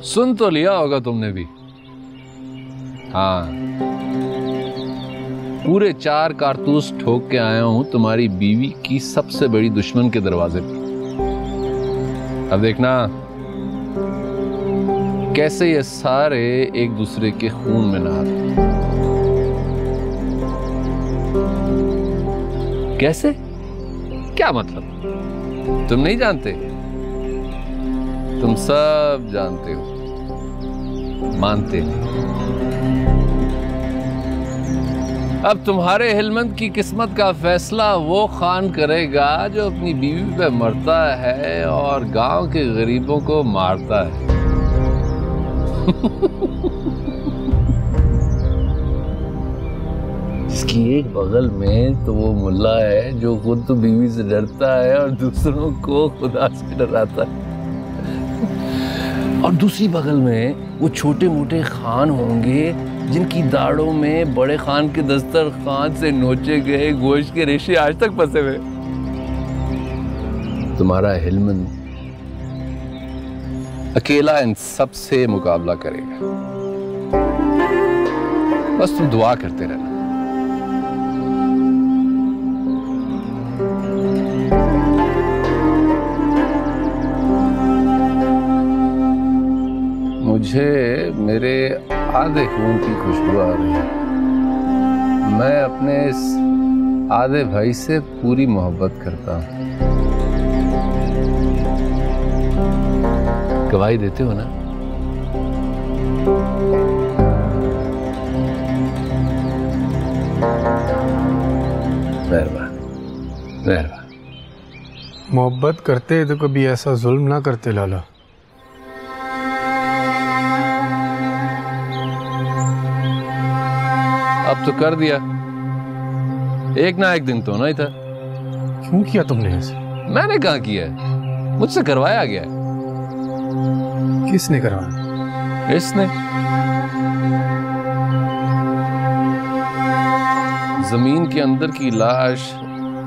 सुन तो लिया होगा तुमने भी। हाँ, पूरे 4 कारतूस ठोक के आया हूं तुम्हारी बीवी की सबसे बड़ी दुश्मन के दरवाजे पर। अब देखना कैसे ये सारे एक दूसरे के खून में नहाते। कैसे? क्या मतलब? तुम नहीं जानते? तुम सब जानते हो, मानते नहीं। अब तुम्हारे हिलमंद की किस्मत का फैसला वो खान करेगा जो अपनी बीवी पे मरता है और गांव के गरीबों को मारता है। इसकी एक बगल में तो वो मुल्ला है जो खुद तो बीवी से डरता है और दूसरों को खुदा से डराता है, और दूसरी बगल में वो छोटे मोटे खान होंगे जिनकी दाढ़ों में बड़े खान के दस्तरखान से नोचे गए गोश्त के रेशे आज तक फंसे हुए। तुम्हारा हिलमंद अकेला इन सब से मुकाबला करेगा। बस तुम दुआ करते रहना। मुझे मेरे आधे खून की खुशबू आ रही है। मैं अपने इस आधे भाई से पूरी मोहब्बत करता हूं। गवाही देते हो ना? मेहरबान, मेहरबान। मोहब्बत करते तो कभी ऐसा जुल्म ना करते लाला। अब तो कर दिया, एक ना एक दिन तो होना ही था। क्यों किया तुमने ऐसे? मैंने कहा किया है, मुझसे करवाया गया है। किसने करवाया? इसने। जमीन के अंदर की लाश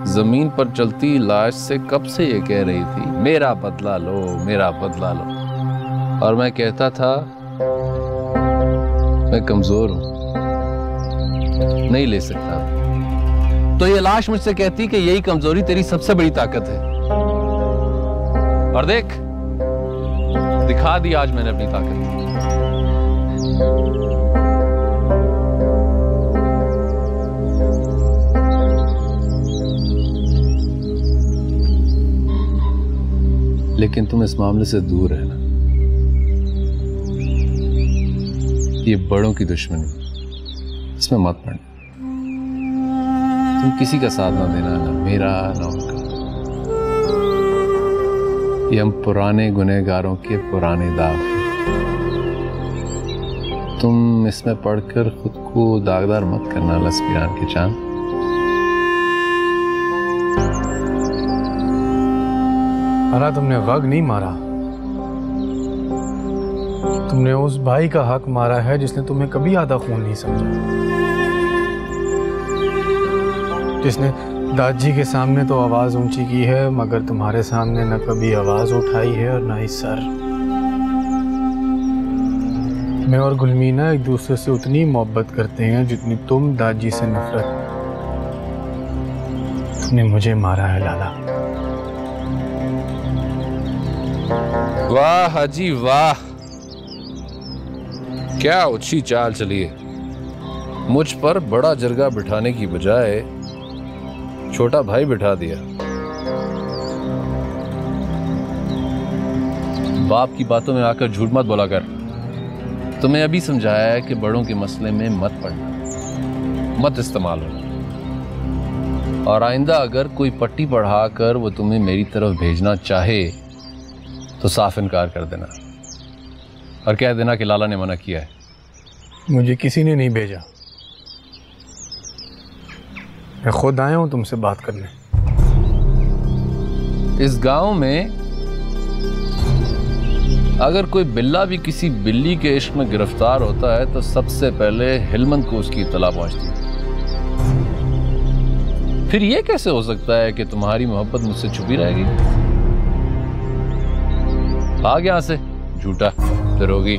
जमीन पर चलती लाश से कब से ये कह रही थी मेरा बदला लो, मेरा बदला लो, और मैं कहता था मैं कमजोर हूं, नहीं ले सकता। तो ये लाश मुझसे कहती कि यही कमजोरी तेरी सबसे बड़ी ताकत है, और देख दिखा दी आज मैंने अपनी ताकत। लेकिन तुम इस मामले से दूर रहना। ये बड़ों की दुश्मनी, इसमें मत पड़ना। तुम किसी का साथ ना देना, ना मेरा ना उनका। ये हम पुराने गुनहगारों के पुराने दाग हैं। तुम इसमें पढ़कर खुद को दागदार मत करना लस्पियान के चांद। मारा तुमने वग नहीं मारा, तुमने उस भाई का हक मारा है जिसने तुम्हें कभी आधा खून नहीं समझा, जिसने दादी के सामने तो आवाज ऊंची की है मगर तुम्हारे सामने न कभी आवाज उठाई है और ना ही सर। मैं और गुलमीना एक दूसरे से उतनी मोहब्बत करते हैं जितनी तुम दादी से नफरत। तुमने मुझे मारा है लाला। वाह हाजी वाह, क्या ऊंची चाल चली है। मुझ पर बड़ा जरगा बिठाने की बजाय छोटा भाई बिठा दिया। बाप की बातों में आकर झूठ मत बोला कर। तुम्हें अभी समझाया है कि बड़ों के मसले में मत पड़ना, मत इस्तेमाल होना, और आइंदा अगर कोई पट्टी पढ़ाकर वो तुम्हें मेरी तरफ भेजना चाहे तो साफ इनकार कर देना और कह देना कि लाला ने मना किया है। मुझे किसी ने नहीं भेजा, मैं खुद आया हूं तुमसे बात करने। इस गांव में अगर कोई बिल्ला भी किसी बिल्ली के इश्क में गिरफ्तार होता है तो सबसे पहले हिलमंद को उसकी इत्तला पहुंचती है। फिर यह कैसे हो सकता है कि तुम्हारी मोहब्बत मुझसे छुपी रहेगी? भाग यहां से, झूठा फिर होगी।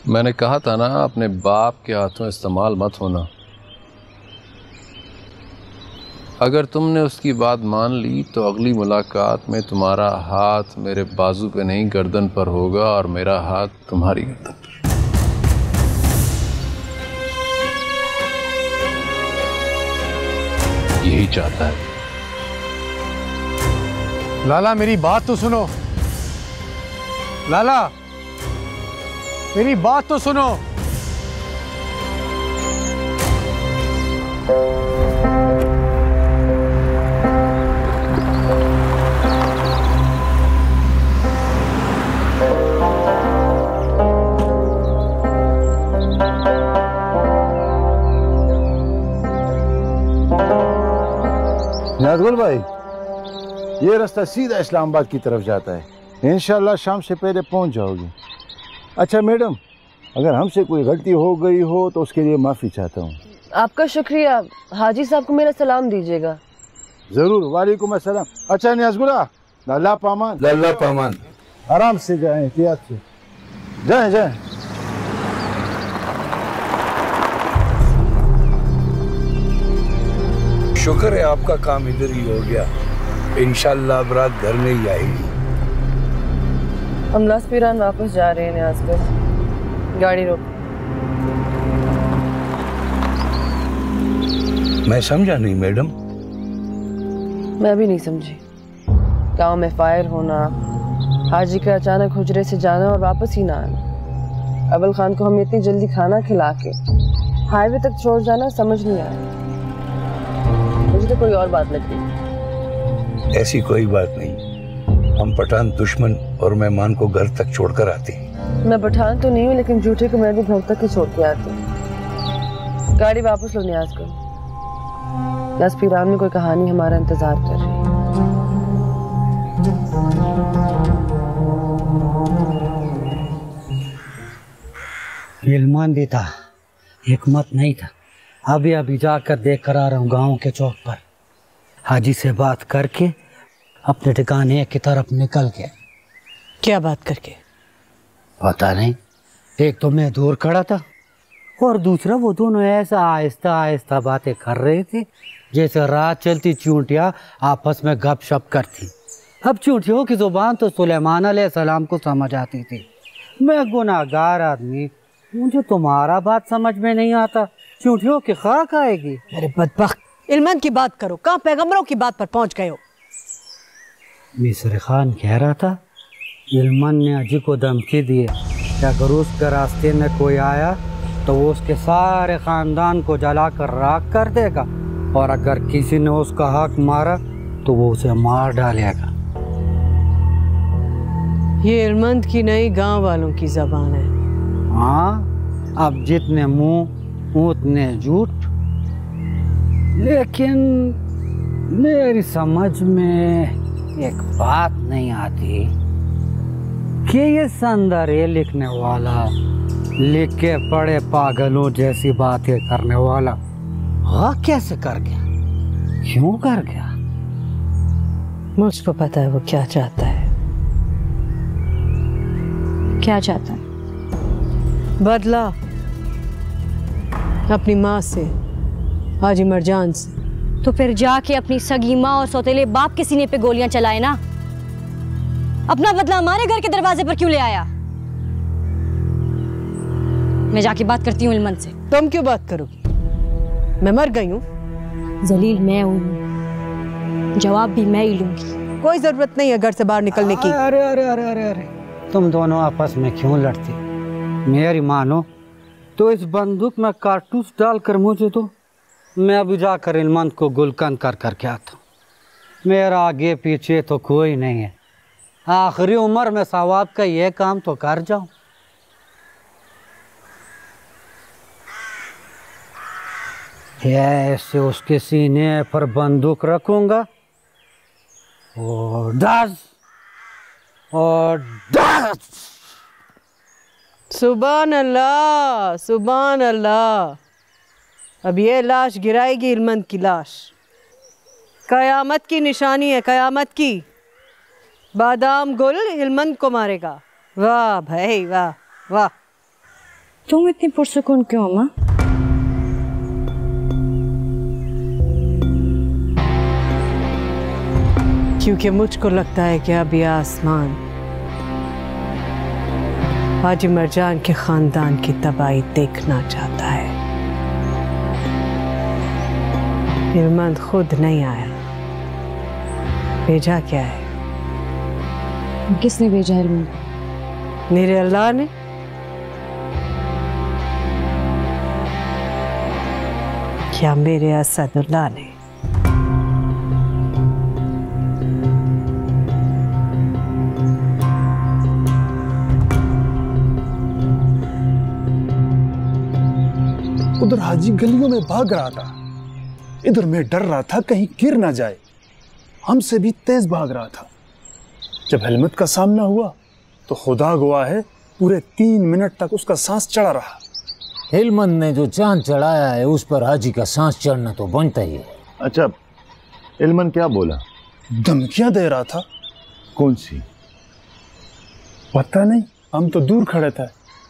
मैंने कहा था ना, अपने बाप के हाथों इस्तेमाल मत होना। अगर तुमने उसकी बात मान ली तो अगली मुलाकात में तुम्हारा हाथ मेरे बाजू पे नहीं गर्दन पर होगा और मेरा हाथ तुम्हारी गर्दन पर। यही चाहता है। लाला मेरी बात तो सुनो, लाला मेरी बात तो सुनो। नाज़गुल भाई, ये रास्ता सीधा इस्लामाबाद की तरफ जाता है। इंशाल्लाह शाम से पहले पहुंच जाओगे। अच्छा मैडम, अगर हमसे कोई गलती हो गई हो तो उसके लिए माफ़ी चाहता हूँ। आपका शुक्रिया। हाजी साहब को मेरा सलाम दीजिएगा। ज़रूर। वालेकुम अस्सलाम। अच्छा नाज़गुला, लल्ला पामान। लल्ला पामान। आराम से जाएं, एहतियात से जाएं जाएं। शुक्र है आपका काम इधर ही हो गया। इंशाल्लाह अब रात घर में ही आएगी। हम लास्पीरान वापस जा रहे हैं न्याज़गुल। गाड़ी रोक। मैं समझा नहीं मैडम। मैं भी नहीं समझी। गांव में फायर होना, हाजी का अचानक हुजरे से जाना और वापस ही ना आना, अबल खान को हम इतनी जल्दी खाना खिला के हाईवे तक छोड़ जाना समझ नहीं आया। मुझे तो कोई और बात लग रही। ऐसी कोई बात नहीं। हम पठान दुश्मन और मेहमान को घर तक छोड़कर आते हैं। मैं पठान तो नहीं हूँ, लेकिन झूठे को मैं भी घर तक ही छोड़ के आती हूँ। गाड़ी वापस लो न्याज़गुल। लास्पीरान में कोई कहानी हमारा इंतजार कर रही है। इल्मान भी था, हिकमत नहीं था। अभी अभी जाकर देख कर आ रहा हूँ गाँव के चौक पर। हाजी से बात करके अपने ठिकाने की तरफ निकल गया। क्या बात करके? पता नहीं। एक तो मैं दूर खड़ा था और दूसरा वो दोनों ऐसा आहिस्ता आहिस्ता बातें कर रहे थे जैसे रात चलती चूंटियाँ आपस में गपशप करती। अब चूंटियों की जुबान तो सुलेमान अलैहिस्सलाम को समझ आती थी। मैं गुनाहगार आदमी, मुझे तुम्हारा बात समझ में नहीं आता। चूंटियों की खाक आएगी। अरे बदबख्त, इल्मान की बात करो। कहाँ पैगंबरों की बात पर पहुंच गए हो? मिस्र खान कह रहा था इल्मान ने अजी को धमकी दी कि अगर उसके रास्ते में कोई आया तो वो उसके सारे खानदान को जलाकर राख कर देगा और अगर किसी ने उसका हक मारा तो वो उसे मार डालेगा। ये इल्मंद की नई गांव वालों की जबान है। हाँ, अब जितने मुंह उतने झूठ। लेकिन मेरी समझ में एक बात नहीं आती कि ये संदरे लिखने वाला, लिख के पड़े पागलों जैसी बातें करने वाला हाँ कैसे कर गया, क्यों कर गया? मुझको पता है वो क्या चाहता है। क्या चाहता है? बदला अपनी माँ से, हाजी मरजान से। तो फिर जाके अपनी सगी माँ और सौतेले बाप के सीने पे गोलियां चलाए ना। अपना बदला हमारे घर के दरवाजे पर क्यों ले आया? मैं जाके बात करती हूँ इल्मन से। तुम क्यों बात करोगी? मैं मर गई हूँ। जलील मैं हूँ, जवाब भी मैं ही लूंगी। कोई जरूरत नहीं है घर से बाहर निकलने की। अरे अरे अरे अरे अरे, तुम दोनों आपस में क्यों लड़ती? मेरी मानो तो इस बंदूक में कारतूस डालकर मुझे दो, मैं अभी जाकर इल्मंद को गुलकंद कर करके आता हूँ। मेरा आगे पीछे तो कोई नहीं है। आखिरी उम्र में सवाब का ये काम तो कर जाऊं। ऐसे उसके सीने पर बंदूक रखूंगा और 10 और 10 सुभान अल्लाह, सुभान अल्लाह। अब ये लाश गिराएगी इल्मंद की लाश। कयामत की निशानी है, कयामत की। बादाम गुल इल्मंद को मारेगा। वाह भाई वाह वाह। तुम इतनी पुरसुकून क्यों माँ? क्योंकि मुझको लगता है कि अब यह आसमान हाजी मरजान के खानदान की तबाही देखना चाहता है। इल्मंद खुद नहीं आया, भेजा क्या है? किसने भेजा है इल्मंद? मेरे अल्लाह ने। क्या मेरे असदुल्लाह ने? उधर हाजी गलियों में भाग रहा था, इधर मैं डर रहा था कहीं गिर ना जाए, हमसे भी तेज भाग रहा था। जब हेलमेट का सामना हुआ तो खुदा गवाह है पूरे 3 मिनट तक उसका सांस चढ़ा रहा। हेलमंद ने जो चांद चढ़ाया है उस पर हाजी का सांस चढ़ना तो बनता ही है। अच्छा, इल्मन क्या बोला? धमकियां दे रहा था। कौन सी? पता नहीं, हम तो दूर खड़े थे,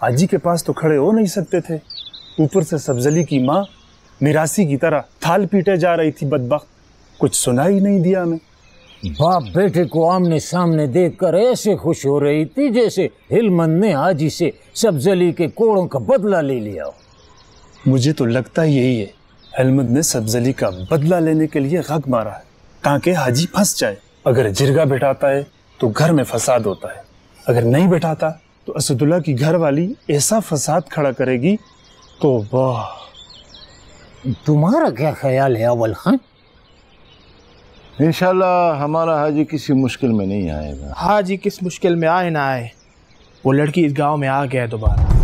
हाजी के पास तो खड़े हो नहीं सकते थे। ऊपर से सब्जली की माँ मिरासी की तरह थाल पीटे जा रही थी बदबख्त, कुछ सुना ही नहीं दिया हमें। बाप बेटे को आमने सामने देखकर ऐसे खुश हो रही थी जैसे हिलमंद ने हाजी से सब्जली के कोड़ों का बदला ले लिया हो। मुझे तो लगता यही है, हिलमंद ने सब्जली का बदला लेने के लिए गग मारा है ताकि हाजी फंस जाए। अगर जिरगा बिठाता है तो घर में फसाद होता है, अगर नहीं बिठाता तो असदुल्ला की घर वाली ऐसा फसाद खड़ा करेगी तो वाह। तुम्हारा क्या ख्याल है अव्वल खान? इंशाल्लाह हमारा हाजी किसी मुश्किल में नहीं आएगा। हाजी किस मुश्किल में आए ना आए, वो लड़की इस गांव में आ गया है दोबारा।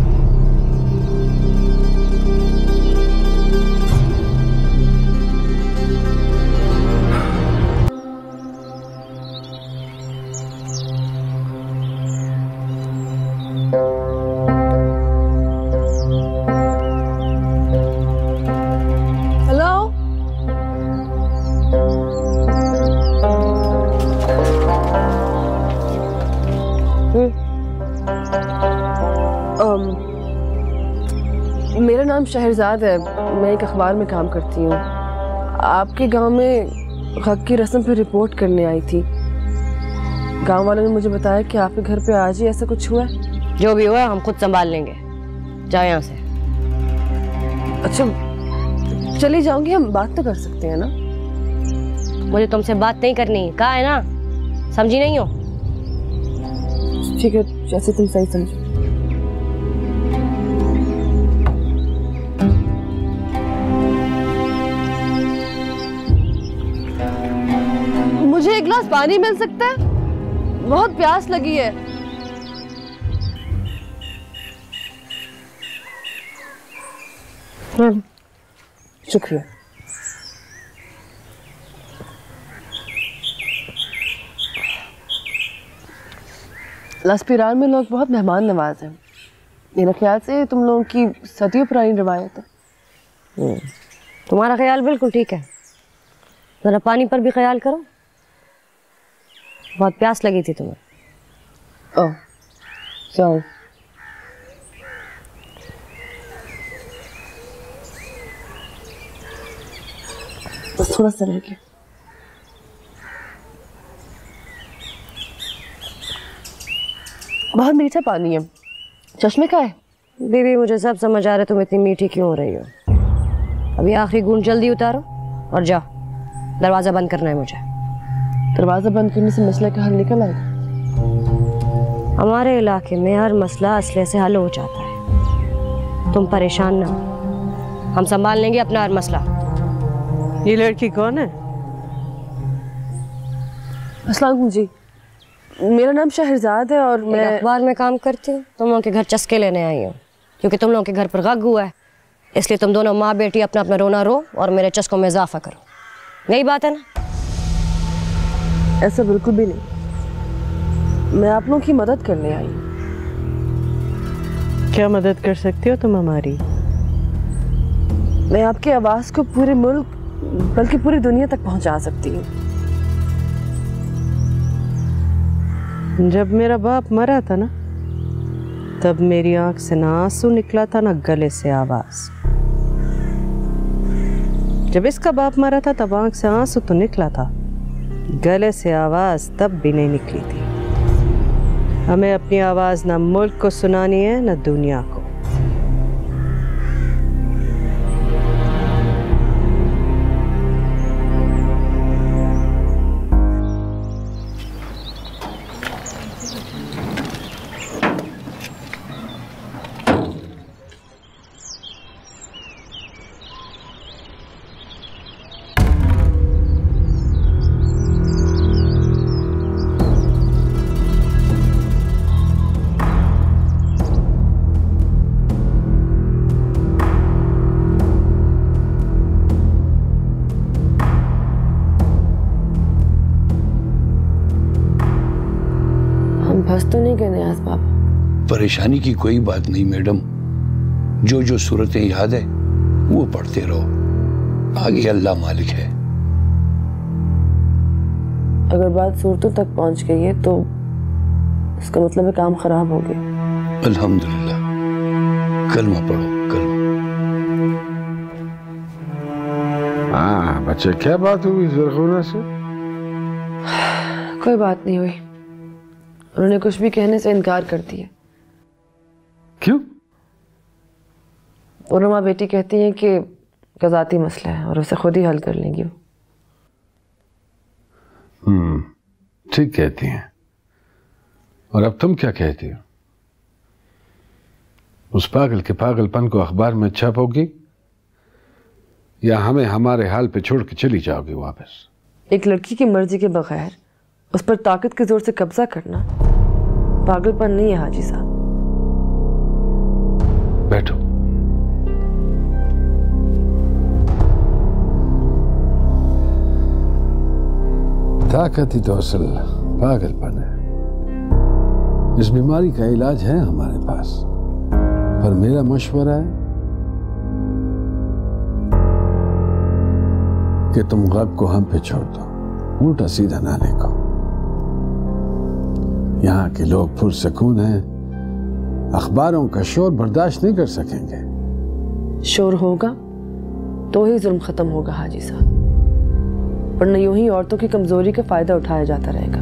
मेरा नाम शहरजाद है, मैं एक अखबार में काम करती हूँ। आपके गांव में हक की रस्म पे रिपोर्ट करने आई थी। गांव वालों ने मुझे बताया कि आपके घर पे आज ही ऐसा कुछ हुआ है। जो भी हुआ हम खुद संभाल लेंगे, जाओ यहाँ से। अच्छा चली जाऊंगी, हम बात तो कर सकते हैं ना? मुझे तुमसे बात नहीं करनी, कहा है ना, समझी नहीं हो? ठीक है, जैसे तुम सही समझो। मुझे एक गिलास पानी मिल सकता है? बहुत प्यास लगी है। शुक्रिया। लसपीरान में लोग बहुत मेहमान नवाज हैं। मेरे ख्याल से तुम लोगों की सदियों पुरानी रवायत है। तुम्हारा ख्याल बिल्कुल ठीक है। जरा पानी पर भी ख्याल करो, बहुत प्यास लगी थी तुम्हें। Oh sorry. बस थोड़ा सा रह गया। बहुत मीठा पानी है, चश्मे का है। बीबी मुझे सब समझ आ रहा है तुम इतनी मीठी क्यों हो रही हो। अभी आखिरी गुण जल्दी उतारो और जाओ, दरवाज़ा बंद करना है मुझे। दरवाज़ा बंद करने से मसले का हल निकल आएगा? हमारे इलाके में हर मसला असले से हल हो जाता है, तुम परेशान ना हो, हम संभाल लेंगे अपना हर मसला। ये लड़की कौन है? अस्सलाम वालेकुम जी, मेरा नाम शहरजाद है और मैं अखबार में काम करती हूँ। तुम लोगों के घर चस्के लेने आई हूँ क्योंकि तुम लोगों के घर पर गग हुआ है, इसलिए तुम दोनों माँ बेटी अपना अपना रोना रो और मेरे चस्कों में इजाफा करो। यही बात है ना? ऐसा बिल्कुल भी नहीं, मैं आप लोगों की मदद करने आई। क्या मदद कर सकती हो तुम हमारी? मैं आपकी आवाज को पूरे मुल्क बल्कि पूरी दुनिया तक पहुंचा सकती हूँ। जब मेरा बाप मरा था ना, तब मेरी आंख से ना आंसू निकला था ना गले से आवाज। जब इसका बाप मरा था तब आंख से आंसू तो निकला था, गले से आवाज तब भी नहीं निकली थी। हमें अपनी आवाज ना मुल्क को सुनानी है ना दुनिया को। फंस तो नहीं गए नियाज बाबा? परेशानी की कोई बात नहीं मैडम, जो जो सूरतें याद है वो पढ़ते रहो, आगे अल्लाह मालिक है। अगर बात सूरतों तक पहुंच गई है तो इसका मतलब है काम खराब हो गया। अल्हम्दुलिल्लाह, कलमा पढ़ो, कलमा। हाँ बच्चे, क्या बात हुई ज़रख़ुरा से? कोई बात नहीं हुई, उन्होंने कुछ भी कहने से इनकार कर दिया। क्यों? दोनों माँ बेटी कहती हैं कि ज़ाती मसला है और उसे खुद ही हल कर लेंगी वो। ठीक कहती हैं। और अब तुम क्या कहती हो? उस पागल के पागलपन को अखबार में छापोगी या हमें हमारे हाल पे छोड़ के चली जाओगी वापस? एक लड़की की मर्जी के बगैर उस पर ताकत के जोर से कब्जा करना पागलपन नहीं है हाजी साहब। बैठो। ताकत ही तो असल पागलपन है। इस बीमारी का इलाज है हमारे पास, पर मेरा मशवरा है कि तुम गम को हम पे छोड़ दो, उल्टा सीधा ना लिखो। यहाँ के लोग पुरसकून हैं, अखबारों का शोर बर्दाश्त नहीं कर सकेंगे। शोर होगा तो ही जुल्म खत्म होगा हाजी साहब, वरना यूं ही औरतों की कमजोरी का फायदा उठाया जाता रहेगा।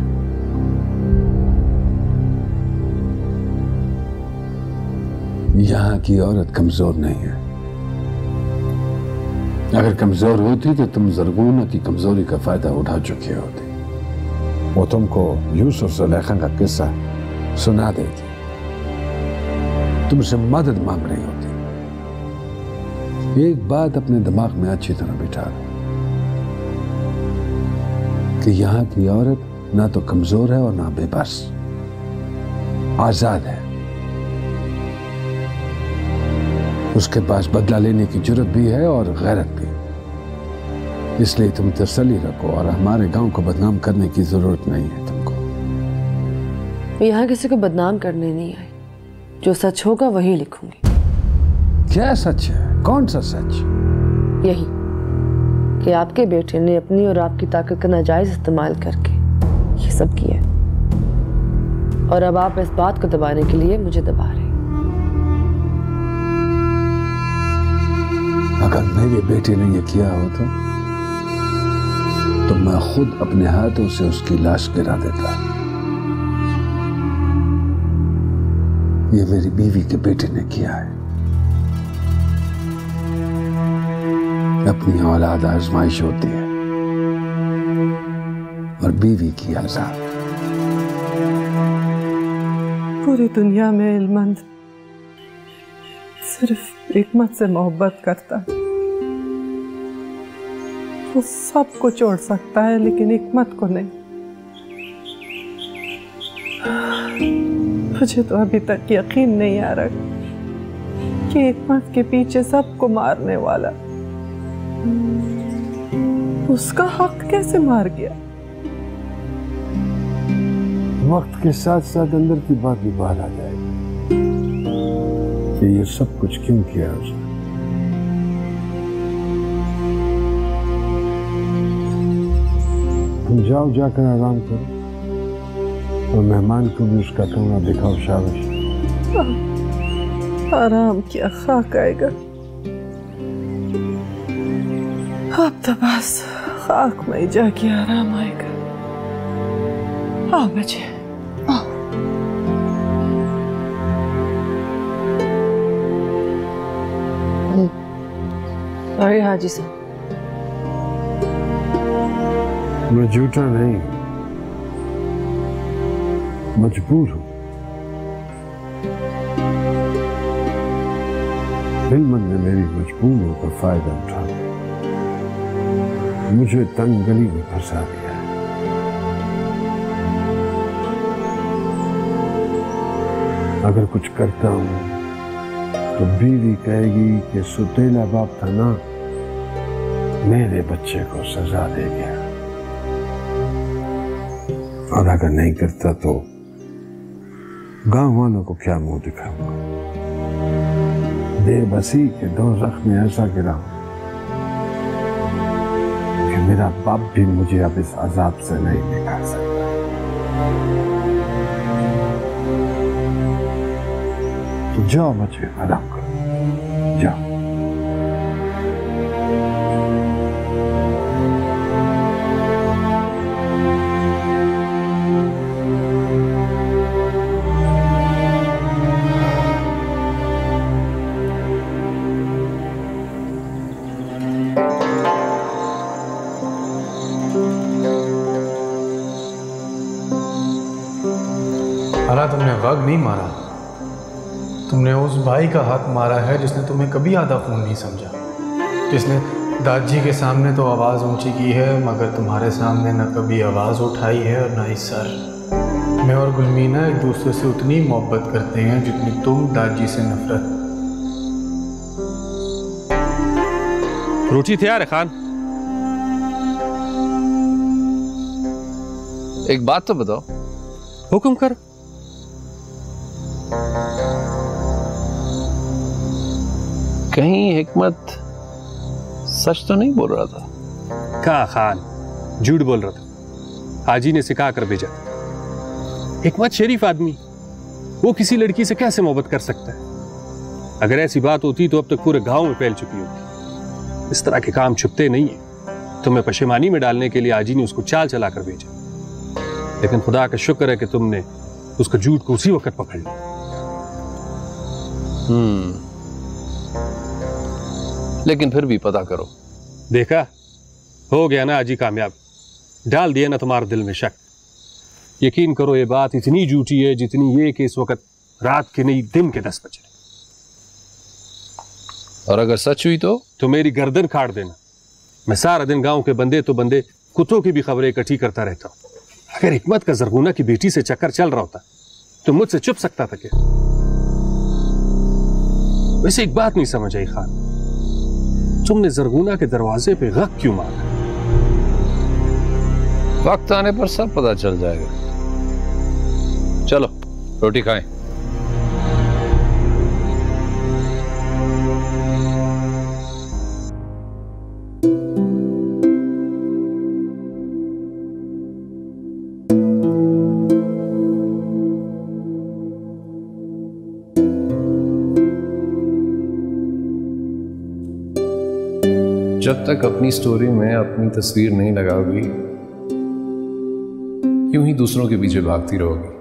यहाँ की औरत कमजोर नहीं है। अगर कमजोर होती तो तुम ज़रगुना की कमजोरी का फायदा उठा चुके होते। वो तुमको यूसुफ ज़ुलेखा का किस्सा सुना देती, तुमसे मदद मांग रही होती। एक बात अपने दिमाग में अच्छी तरह बिठा लो कि यहाँ की औरत ना तो कमजोर है और ना बेबस, आजाद है। उसके पास बदला लेने की जुर्रत भी है और गैरत भी। इसलिए तुम तसल्ली रखो और हमारे गांव को बदनाम करने की जरूरत नहीं है तुमको। मैं यहाँ किसी को बदनाम करने नहीं आई, जो सच होगा वही लिखूंगी। क्या सच है? कौन सा सच? यही कि आपके बेटे ने अपनी और आपकी ताकत का नाजायज इस्तेमाल करके ये सब किया, और अब आप इस बात को दबाने के लिए मुझे दबा रहे। अगर मेरे बेटे ने ये किया होता तो मैं खुद अपने हाथों से उसकी लाश गिरा देता। ये मेरी बीवी के बेटे ने किया है। अपनी औलाद आजमाइश होती है और बीवी की आजाद। पूरी दुनिया में इल्मंद सिर्फ हिकमत से मोहब्बत करता है। वो सबको छोड़ सकता है लेकिन हिकमत को नहीं। मुझे तो अभी तक यकीन नहीं आ रहा कि हिकमत के पीछे सबको मारने वाला उसका हक कैसे मार गया। वक्त के साथ साथ अंदर की बात भी बाहर आ जाएगी। कि ये सब कुछ क्यों किया उसने। तुम जाओ, जाकर आराम करो और मेहमान को भी उसका कमरा दिखाओ। शाबाश। आराम क्या, खाक आएगा। अब तो बस खाक में जाके आराम आएगा। आओ बच्चे, आओ। सॉरी हाजी साहब। मैं झूठा नहीं, मजबूर हूं। हिलमत ने मेरी मजबूरियों का फायदा उठा मुझे तंग गली में फंसा दिया। अगर कुछ करता हूं तो बीवी कहेगी कि सुतेला बाप था ना, मेरे बच्चे को सजा दे गया। और अगर नहीं करता तो गांव वालों को क्या मुंह दिखाऊंगा। बेबसी के दोज़ख में ऐसा गिरा कि मेरा बाप भी मुझे अब इस अजाब से नहीं निकाल सकता। तो जाओ बच्चे, आराम करो, जाओ। अला तुमने वग नहीं मारा, तुमने उस भाई का हाथ मारा है जिसने तुम्हें कभी आधा खून नहीं समझा, जिसने दादी के सामने तो आवाज़ ऊंची की है मगर तुम्हारे सामने न कभी आवाज़ उठाई है और न ही सर। मैं और गुलमीना एक दूसरे से उतनी मोहब्बत करते हैं जितनी तुम दादी से नफरत। रोटी तैयार है खान। एक बात तो बताओ। हुक्म कर। कहीं हिकमत सच तो नहीं बोल रहा था? कहा खान, झूठ बोल रहा था। हाजी ने सिखा कर भेजा। हिकमत शरीफ आदमी, वो किसी लड़की से कैसे मोहब्बत कर सकता है? अगर ऐसी बात होती तो अब तक पूरे गांव में फैल चुकी होती। इस तरह के काम छुपते नहीं है। तुम्हें पशेमानी में डालने के लिए हाजी ने उसको चाल चला कर भेजा, लेकिन खुदा का शुक्र है कि तुमने उसका झूठ को उसी वक्त पकड़ लिया। लेकिन फिर भी पता करो। देखा, हो गया ना हाजी कामयाब। डाल दिया ना तुम्हारे दिल में शक। यकीन करो, ये बात इतनी झूठी है जितनी ये कि इस वक्त रात के नहीं दिन के 10 बजे। और अगर सच हुई तो मेरी गर्दन काट देना। मैं सारा दिन गांव के बंदे तो बंदे कुत्तों की भी खबरें इकट्ठी करता रहता हूं। अगर हिकमत का जरगुना की बेटी से चक्कर चल रहा होता तो मुझसे चुप सकता था क्या? वैसे एक बात नहीं समझ आई खान, तुमने जरगुना के दरवाजे पे गक क्यों मारा? वक्त आने पर सब पता चल जाएगा। चलो रोटी खाएं। जब तक अपनी स्टोरी में अपनी तस्वीर नहीं लगाओगी, यूं ही दूसरों के पीछे भागती रहोगी।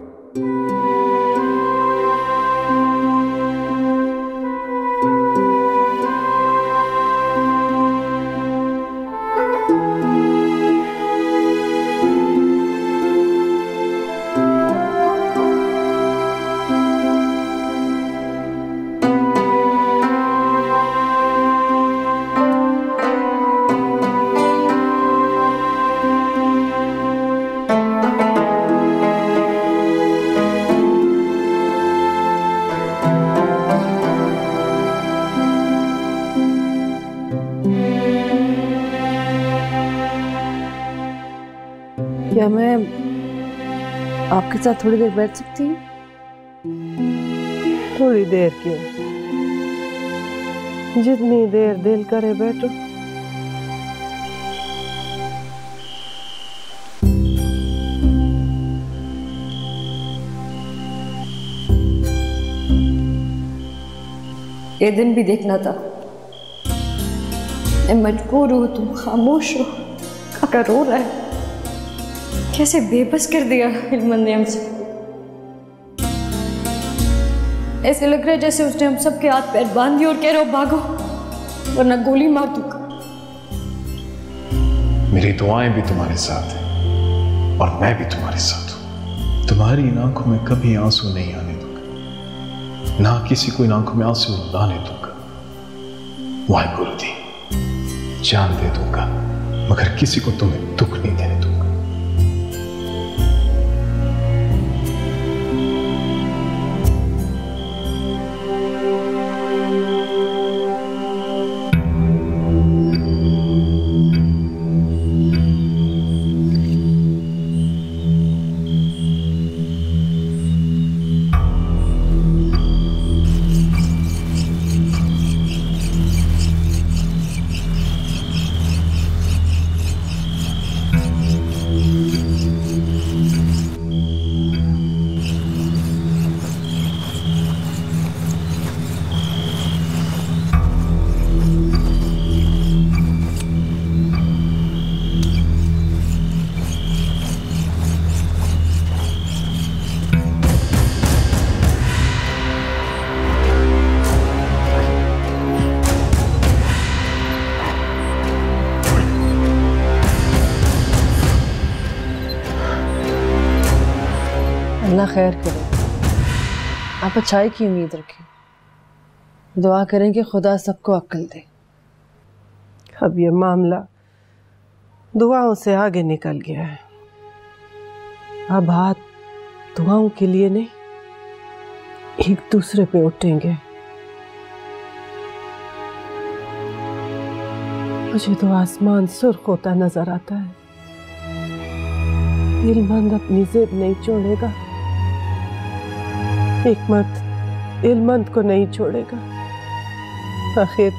क्या मैं आपके साथ थोड़ी देर बैठ सकती हूँ? थोड़ी देर क्यों? जितनी देर दिल करे बैठो। ये दिन भी देखना था। मैं मजबूर हूँ, तुम खामोश हो। काका रो रहा है। कैसे बेबस कर दिया इल्मत ने हमसे। ऐसे लग रहा है जैसे उसने हम सबके हाथ पैर बांध दिए और कह रहा हो भागो वरना गोली मार दूंगा। मेरी दुआएं भी तुम्हारे साथ हैं और मैं भी तुम्हारे साथ हूं। तुम्हारी इन आंखों में कभी आंसू नहीं आने दूंगा, ना किसी को इन आंखों में आंसू लाने दूंगा। वाहे गुरु दी, जान दे दूंगा मगर किसी को तुम्हें दुख नहीं देने दूंगा। अल्लाह खैर करे, आप अच्छाई की उम्मीद रखें। दुआ करें कि खुदा सबको अक्ल दे। अब ये मामला दुआओं से आगे निकल गया है। अब हाथ दुआओं के लिए नहीं, एक दूसरे पे उठेंगे। मुझे तो आसमान सुर्ख होता नजर आता है। इल्मंद अपनी जिद नहीं छोड़ेगा, हिकमत इल्मंद को नहीं छोड़ेगा। आखिर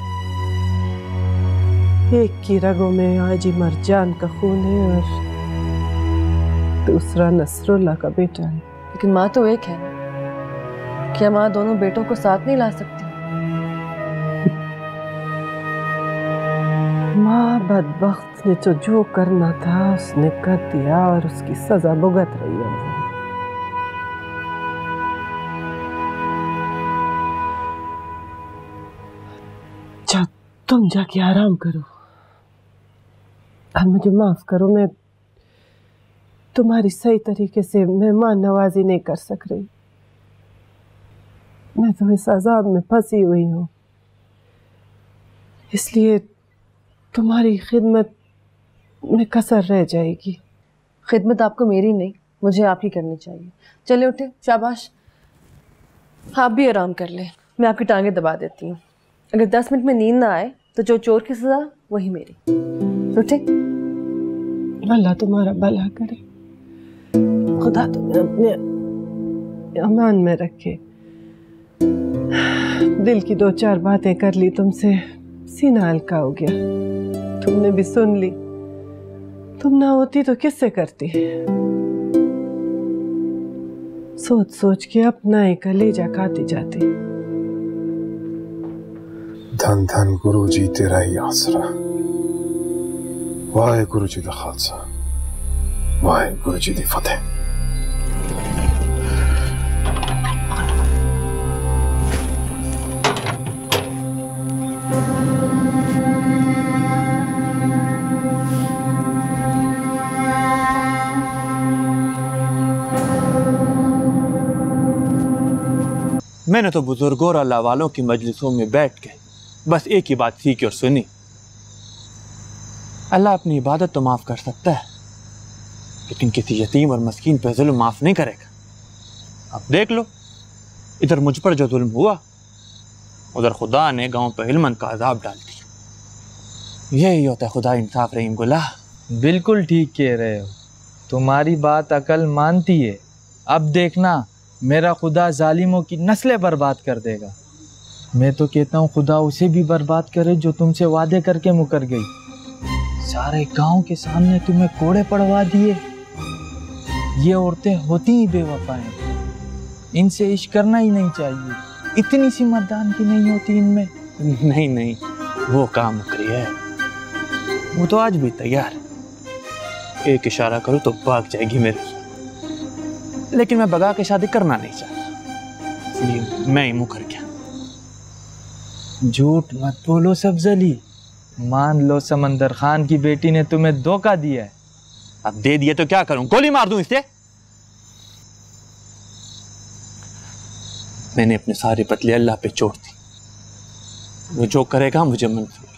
एक की रगों में हाजी मरजान का खून है और दूसरा नसरुल्लाह का बेटा है। लेकिन माँ तो एक है, क्या माँ दोनों बेटों को साथ नहीं ला सकती? माँ बदबख्त ने तो जो करना था उसने कर दिया और उसकी सजा भुगत रही है। तुम जाके आराम करो और मुझे माफ करो, मैं तुम्हारी सही तरीके से मेहमान नवाजी नहीं कर सक रही। मैं तो इस अजाब में फंसी हुई हूँ, इसलिए तुम्हारी खिदमत में कसर रह जाएगी। खिदमत आपको मेरी नहीं, मुझे आप ही करनी चाहिए। चले उठे, शाबाश। आप भी आराम कर ले, मैं आपकी टांगें दबा देती हूँ। अगर 10 मिनट में नींद ना आए तो जो चोर की सजा वही मेरी। उठे। अल्लाह तुम्हारा भला करे, खुदा तुम्हें अपने अमान में रखे। दिल की 2-4 बातें कर ली तुमसे, सीना हल्का हो गया। तुमने भी सुन ली, तुम ना होती तो किससे करती? सोच सोच के अपना ही कलेजा खाती जाती। धन धन गुरु जी तेरा ही आसरा। वाहे गुरु जी दा खालसा, वाहे गुरु जी दी फतेह। मैंने तो बुजुर्गों और अल्लाह वालों की मजलिसों में बैठ के बस एक ही बात सीखी और सुनी, अल्लाह अपनी इबादत तो माफ़ कर सकता है लेकिन किसी यतीम और मस्कीन पर जुल्म माफ़ नहीं करेगा। अब देख लो, इधर मुझ पर जो जुल्म हुआ, उधर खुदा ने गांव पर हिलमंद का अजाब डाल दिया। यही होता है खुदा इंसाफ रहीम गुलाह। बिल्कुल ठीक कह रहे हो, तुम्हारी बात अकल मानती है। अब देखना, मेरा खुदा जालिमों की नस्लें बर्बाद कर देगा। मैं तो कहता हूँ खुदा उसे भी बर्बाद करे जो तुमसे वादे करके मुकर गई। सारे गांव के सामने तुम्हें कोड़े पड़वा दिए। ये औरतें होती ही बेवफा हैं, इनसे इश्क करना ही नहीं चाहिए। इतनी सी मर्दान की नहीं होती इनमें। नहीं नहीं, वो काम मुकरी है, वो तो आज भी तैयार है। एक इशारा करूँ तो भाग जाएगी मेरे से, लेकिन मैं भगा के शादी करना नहीं चाहता, इसलिए मैं ही मुकर गया। झूठ मत बोलो सब्जली, मान लो समंदर खान की बेटी ने तुम्हें धोखा दिया है। अब दे दिए तो क्या करूं, गोली मार दूं इसे? मैंने अपने सारे बदले अल्लाह पे छोड़ दी, वो जो करेगा मुझे मंजूर।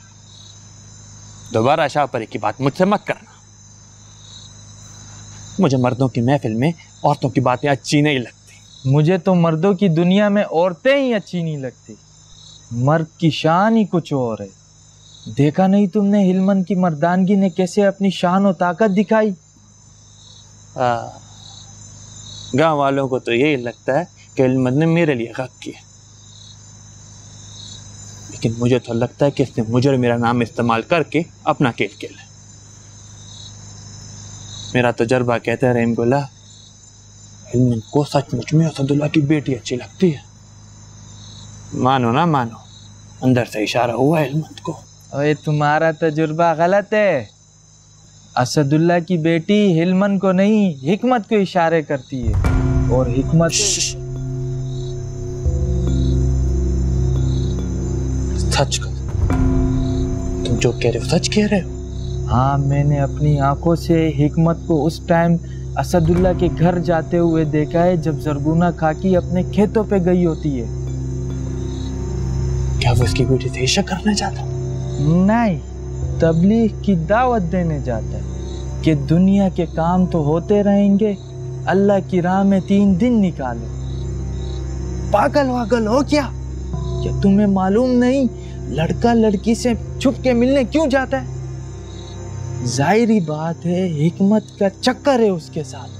दोबारा शाहपरी की बात मुझसे मत करना। मुझे मर्दों की महफिल में औरतों की बातें अच्छी नहीं लगती। मुझे तो मर्दों की दुनिया में औरतें ही अच्छी नहीं लगती। मर्द की शान ही कुछ और है। देखा नहीं तुमने हिलमन की मर्दानगी ने कैसे अपनी शान और ताकत दिखाई? गांव वालों को तो यही लगता है कि हिलमन ने मेरे लिए हक किया, लेकिन मुझे तो लगता है कि इसने मुझे और मेरा नाम इस्तेमाल करके अपना खेल खेला। मेरा तजर्बा कहता है रहीमगुल्ला, हिलमन को सचमुच में असदुल्ला की बेटी अच्छी लगती है। मानो ना मानो, अंदर से इशारा हुआ हिलमन को। अरे तुम्हारा तजुर्बा गलत है। असदुल्ला की बेटी हिलमन को नहीं, हिकमत को इशारे करती है, और हिकमत सच कर, तुम जो कह रहे हो सच कह रहे हो? हाँ, मैंने अपनी आंखों से हिकमत को उस टाइम असदुल्ला के घर जाते हुए देखा है जब जरगुना खाकी अपने खेतों पे गई होती है। क्या वो उसकी बेटी से इश्क करने जाता? नहीं, तबलीग की दावत देने जाता है कि दुनिया के काम तो होते रहेंगे, अल्लाह की राह में 3 दिन निकालो। पागल वागल हो क्या? क्या तुम्हें मालूम नहीं लड़का लड़की से छुप के मिलने क्यों जाता है? जाहिरी बात है हिकमत का चक्कर है उसके साथ।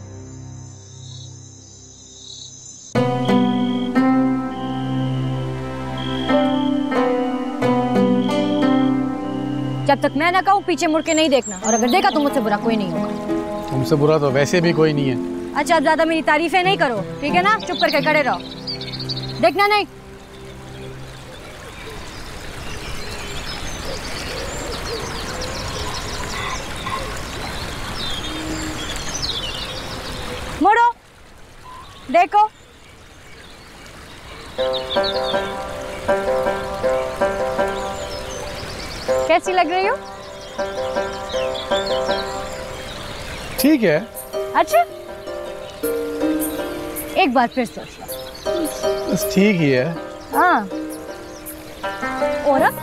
जब तक मैं ना कहूँ पीछे मुड़ के नहीं देखना, और अगर देखा तो मुझसे बुरा कोई नहीं होगा। तुमसे बुरा तो वैसे भी कोई नहीं है। अच्छा, अब ज्यादा मेरी तारीफें नहीं करो, ठीक है ना? चुप करके खड़े रहो, देखना नहीं। मुड़ो, देखो। कैसी लग रही हो? ठीक है। अच्छा, एक बार फिर सोच लो। बस ठीक ही है। हाँ, और अब?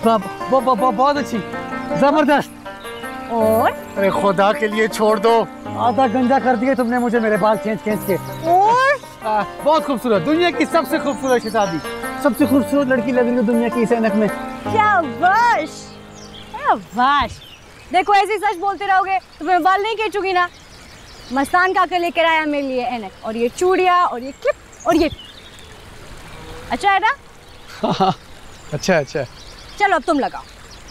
बहुत अच्छी, जबरदस्त। और? अरे खुदा के लिए छोड़ दो, आधा गंजा कर दिए तुमने मुझे मेरे बाल खींच के। और? बहुत खूबसूरत, दुनिया की सबसे खूबसूरत शहजादी, सबसे खूबसूरत लड़की लग रही है दुनिया की इस ऐनक में। शाबाश, शाबाश। देखो ऐसे सच बोलते रहोगे तो मैं बाल नहीं खींचूंगी ना। मस्तान का लेकर आया मेरे लिए ऐनक, और ये चूड़िया, और ये क्लिप, और ये। अच्छा है ना? अच्छा अच्छा। चलो अब तुम लगाओ,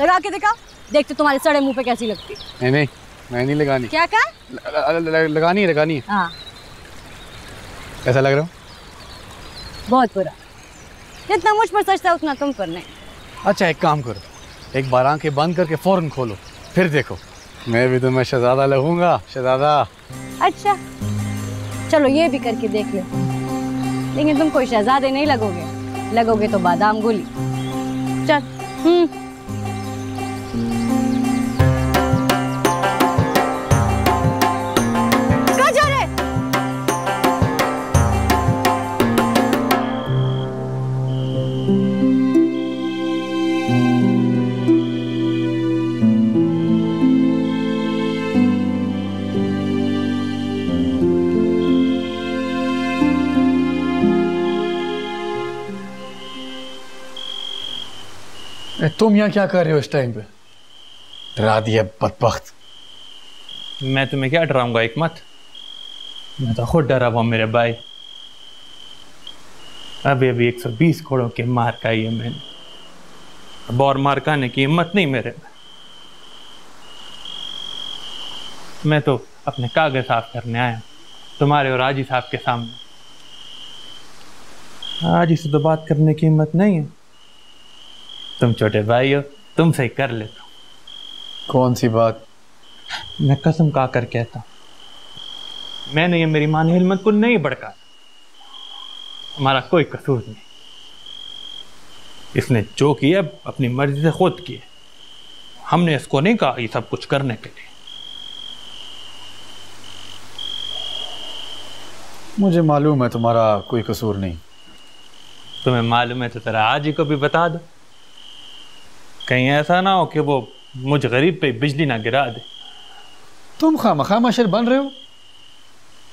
लगा के दिखाओ, देखते तुम्हारे सड़े मुंह पे कैसी लगती है। नहीं, मैं नहीं लगानी। क्या कहा? लगानी है। हाँ। कैसा लग रहा हूँ? बहुत बुरा। जितना मुझ पर सच था उतना तुम पर नहीं। अच्छा, एक काम करो, एक बार आंखें बंद करके फौरन खोलो, फिर देखो मैं भी तुम्हें शहजादा लगूंगा। शहजादा। अच्छा, चलो ये भी करके देख लो, लेकिन तुम कोई शहजादे नहीं लगोगे, लगोगे तो बादाम गोली। चल। कहाँ जा रहे? तुम यहाँ क्या कर रहे हो इस टाइम पे? डरा दिया बदबख्त। मैं तुम्हें क्या डराऊंगा हिकमत, मैं तो खुद डरा हुआ मेरे भाई। अभी अभी 120 घोड़ों की मार खाई है मैंने, अब और मार खाने की हिम्मत नहीं मेरे में। मैं तो अपने कागज साफ करने आया हूं तुम्हारे और हाजी साहब के सामने। हाजी से तो बात करने की हिम्मत नहीं है, तुम छोटे भाई हो, तुमसे ही कर लेता हूं। कौन सी बात? मैं कसम खा कर कहता हूं, मैंने ये मेरी मां ने हिम्मत को नहीं भड़का, हमारा कोई कसूर नहीं। इसने जो किया अपनी मर्जी से खुद किए, हमने इसको नहीं कहा ये सब कुछ करने के लिए। मुझे मालूम है तुम्हारा कोई कसूर नहीं। तुम्हें मालूम है तो तेरा हाजी को भी बता दो, कहीं ऐसा ना हो कि वो मुझ गरीब पे बिजली ना गिरा दे। तुम खामखा मशर बन रहे हो,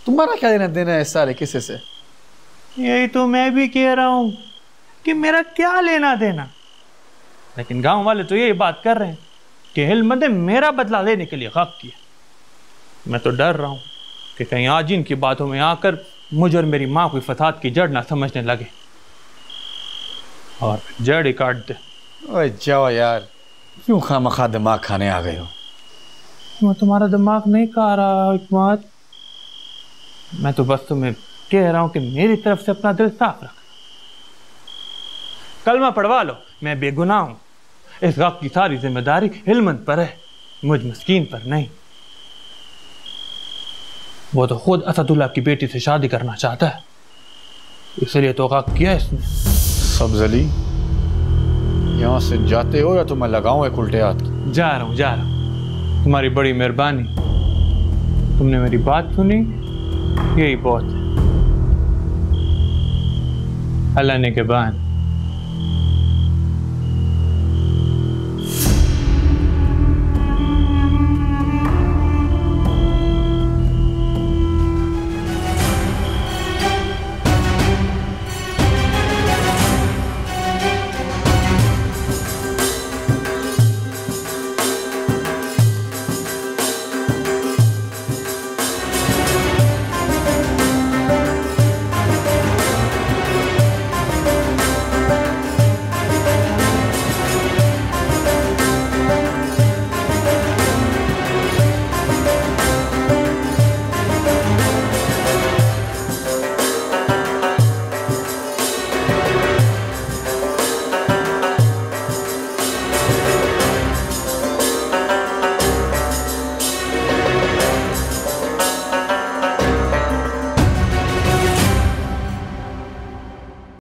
तुम्हारा क्या लेना देना है इस सारे किस्से से? यही तो मैं भी कह रहा हूं कि मेरा क्या लेना देना, लेकिन गांव वाले तो यही बात कर रहे हैं कि हिलमत ने मेरा बदला लेने के लिए हक किया। मैं तो डर रहा हूं कि कहीं आज इनकी बातों में आकर मुझे और मेरी माँ को फसाद की जड़ ना समझने लगे और जड़ ही काट दे। ओए जाओ यार, क्यों खामखा दिमाग खाने आ गए हो? मैं तुम्हारा दिमाग नहीं खा रहा हिकमत, मैं तो बस तुम्हें कह रहा हूं कि मेरी तरफ से अपना दिल साफ रख। कलमा पढ़वा लो, मैं बेगुनाह हूं, इस गप की सारी जिम्मेदारी हिलमत पर है, मुझ मस्कीन पर नहीं। वो तो खुद असदुल्लाह की बेटी से शादी करना चाहता है, इसलिए तो गप किया इसने। सब्जली, यहाँ से जाते हो या तो मैं लगाऊं एक उल्टे हाथ की? जा रहा हूं, तुम्हारी बड़ी मेहरबानी, तुमने मेरी बात सुनी, यही बहुत है। अल्लाह ने के बाद